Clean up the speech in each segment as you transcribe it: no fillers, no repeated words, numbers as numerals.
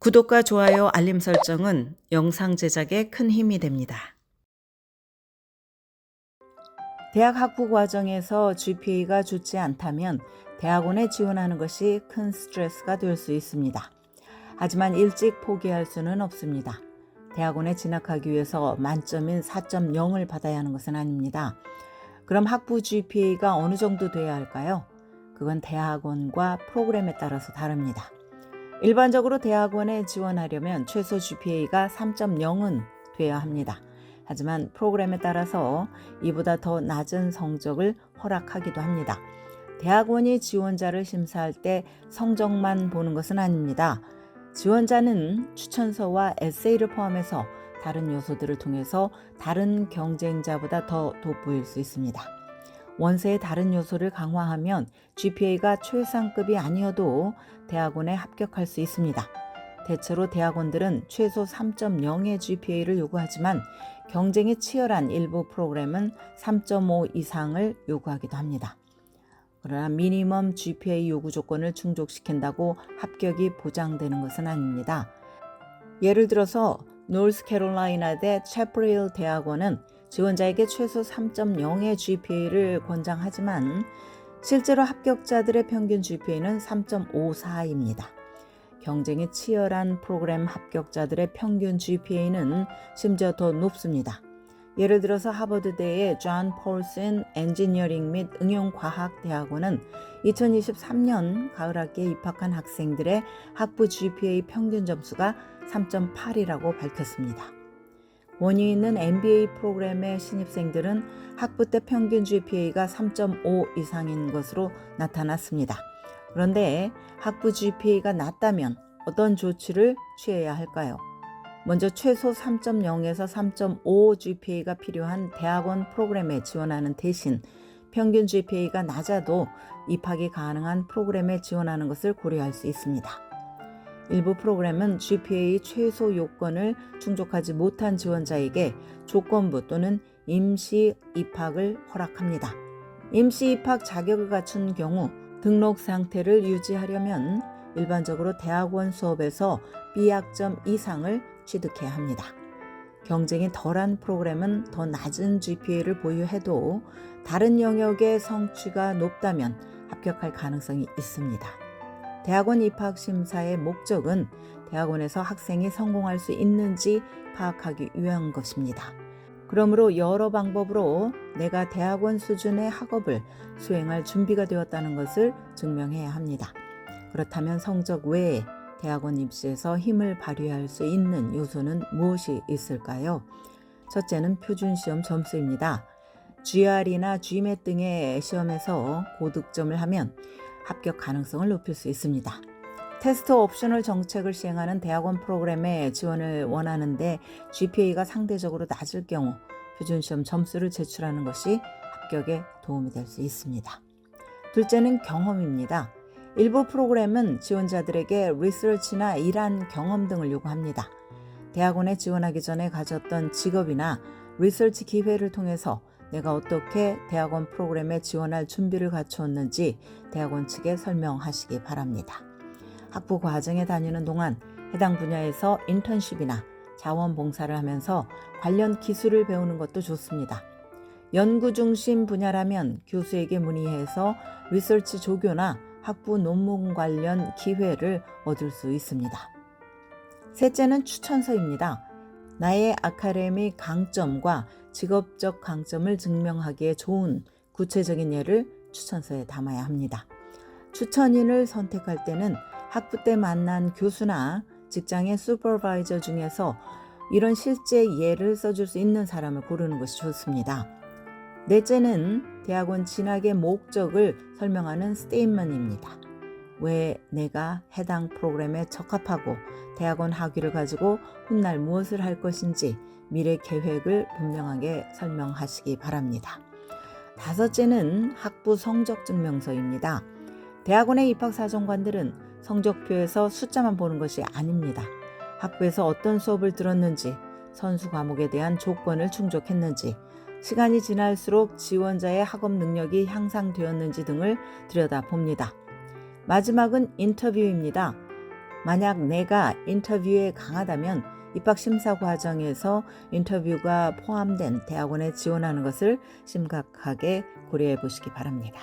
구독과 좋아요, 알림 설정은 영상 제작에 큰 힘이 됩니다. 대학 학부 과정에서 GPA가 좋지 않다면 대학원에 지원하는 것이 큰 스트레스가 될 수 있습니다. 하지만 일찍 포기할 수는 없습니다. 대학원에 진학하기 위해서 만점인 4.0을 받아야 하는 것은 아닙니다. 그럼 학부 GPA가 어느 정도 돼야 할까요? 그건 대학원과 프로그램에 따라서 다릅니다. 일반적으로 대학원에 지원하려면 최소 GPA가 3.0은 돼야 합니다. 하지만 프로그램에 따라서 이보다 더 낮은 성적을 허락하기도 합니다. 대학원이 지원자를 심사할 때 성적만 보는 것은 아닙니다. 지원자는 추천서와 에세이를 포함해서 다른 요소들을 통해서 다른 경쟁자보다 더 돋보일 수 있습니다. 원세의 다른 요소를 강화하면 GPA가 최상급이 아니어도 대학원에 합격할 수 있습니다. 대체로 대학원들은 최소 3.0의 GPA를 요구하지만 경쟁이 치열한 일부 프로그램은 3.5 이상을 요구하기도 합니다. 그러나 미니멈 GPA 요구 조건을 충족시킨다고 합격이 보장되는 것은 아닙니다. 예를 들어서 노스캐롤라이나대 채플힐 대학원은 지원자에게 최소 3.0의 GPA를 권장하지만 실제로 합격자들의 평균 GPA는 3.54입니다. 경쟁이 치열한 프로그램 합격자들의 평균 GPA는 심지어 더 높습니다. 예를 들어서 하버드대의 존 폴슨 엔지니어링 및 응용과학대학원은 2023년 가을학기에 입학한 학생들의 학부 GPA 평균 점수가 3.8이라고 밝혔습니다. 원이 있는 MBA 프로그램의 신입생들은 학부 때 평균 GPA가 3.5 이상인 것으로 나타났습니다. 그런데 학부 GPA가 낮다면 어떤 조치를 취해야 할까요? 먼저 최소 3.0에서 3.5 GPA가 필요한 대학원 프로그램에 지원하는 대신 평균 GPA가 낮아도 입학이 가능한 프로그램에 지원하는 것을 고려할 수 있습니다. 일부 프로그램은 GPA 최소 요건을 충족하지 못한 지원자에게 조건부 또는 임시 입학을 허락합니다. 임시 입학 자격을 갖춘 경우 등록 상태를 유지하려면 일반적으로 대학원 수업에서 B학점 이상을 취득해야 합니다. 경쟁이 덜한 프로그램은 더 낮은 GPA를 보유해도 다른 영역의 성취가 높다면 합격할 가능성이 있습니다. 대학원 입학 심사의 목적은 대학원에서 학생이 성공할 수 있는지 파악하기 위한 것입니다. 그러므로 여러 방법으로 내가 대학원 수준의 학업을 수행할 준비가 되었다는 것을 증명해야 합니다. 그렇다면 성적 외에 대학원 입시에서 힘을 발휘할 수 있는 요소는 무엇이 있을까요? 첫째는 표준시험 점수입니다. GRE나 GMAT 등의 시험에서 고득점을 하면 합격 가능성을 높일 수 있습니다. 테스트 옵셔널 정책을 시행하는 대학원 프로그램에 지원을 원하는데 GPA가 상대적으로 낮을 경우 표준시험 점수를 제출하는 것이 합격에 도움이 될 수 있습니다. 둘째는 경험입니다. 일부 프로그램은 지원자들에게 리서치나 일한 경험 등을 요구합니다. 대학원에 지원하기 전에 가졌던 직업이나 리서치 기회를 통해서 내가 어떻게 대학원 프로그램에 지원할 준비를 갖추었는지 대학원 측에 설명하시기 바랍니다. 학부 과정에 다니는 동안 해당 분야에서 인턴십이나 자원봉사를 하면서 관련 기술을 배우는 것도 좋습니다. 연구 중심 분야라면 교수에게 문의해서 리서치 조교나 학부 논문 관련 기회를 얻을 수 있습니다. 셋째는 추천서입니다. 나의 아카데미 강점과 직업적 강점을 증명하기에 좋은 구체적인 예를 추천서에 담아야 합니다. 추천인을 선택할 때는 학부 때 만난 교수나 직장의 슈퍼바이저 중에서 이런 실제 예를 써줄 수 있는 사람을 고르는 것이 좋습니다. 넷째는 대학원 진학의 목적을 설명하는 스테이트먼트입니다. 왜 내가 해당 프로그램에 적합하고 대학원 학위를 가지고 훗날 무엇을 할 것인지 미래 계획을 분명하게 설명하시기 바랍니다. 다섯째는 학부 성적 증명서입니다. 대학원의 입학사정관들은 성적표에서 숫자만 보는 것이 아닙니다. 학부에서 어떤 수업을 들었는지, 선수 과목에 대한 조건을 충족했는지, 시간이 지날수록 지원자의 학업 능력이 향상되었는지 등을 들여다봅니다. 마지막은 인터뷰입니다. 만약 내가 인터뷰에 강하다면 입학 심사 과정에서 인터뷰가 포함된 대학원에 지원하는 것을 심각하게 고려해 보시기 바랍니다.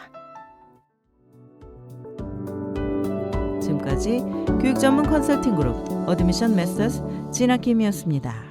지금까지 교육 전문 컨설팅 그룹 어드미션 메서스 진아킴이었습니다.